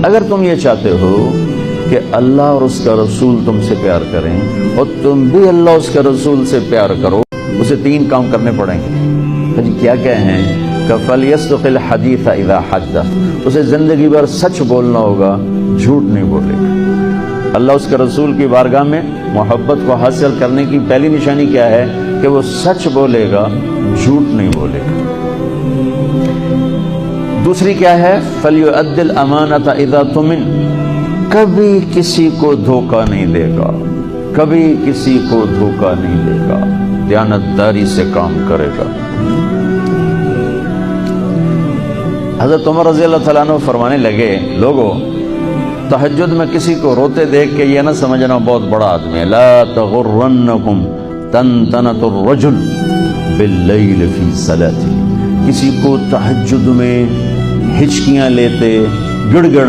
اگر تم یہ چاہتے ہو کہ اللہ اور اس کا رسول تم سے پیار کریں اور تم بھی اللہ اور اس کا رسول سے پیار کرو، اسے 3 کام کرنے پڑیں گے۔ جی کیا ہیں کہ فَلْيَصْدُقِ الْحَدِيثَ إِذَا حَدَّثَ، اسے زندگی بھر سچ بولنا ہوگا، جھوٹ نہیں بولے گا۔ اللہ اس کے رسول کی بارگاہ میں محبت کو حاصل کرنے کی پہلی نشانی کیا ہے کہ وہ سچ بولے گا، جھوٹ نہیں بولے گا۔ دوسری کیا ہے؟ فَلْيُؤَدِّ الْأَمَانَةَ إِذَا تُؤْمِنَ، کبھی کسی کو دھوکہ نہیں دے گا، کبھی کسی کو دھوکہ نہیں دے گا، دیانتداری سے کام کرے گا۔ حضرت عمر رضی اللہ تعالیٰ عنہ فرمانے لگے، لوگو تہجد میں کسی کو روتے دیکھ کے یہ نہ سمجھنا بہت بڑا آدمی ہے۔ لا تغرنکم تنتنۃ الرجل باللیل فی صلاتی، کسی کو تہجد میں ہچکیاں لیتے، گڑ گڑ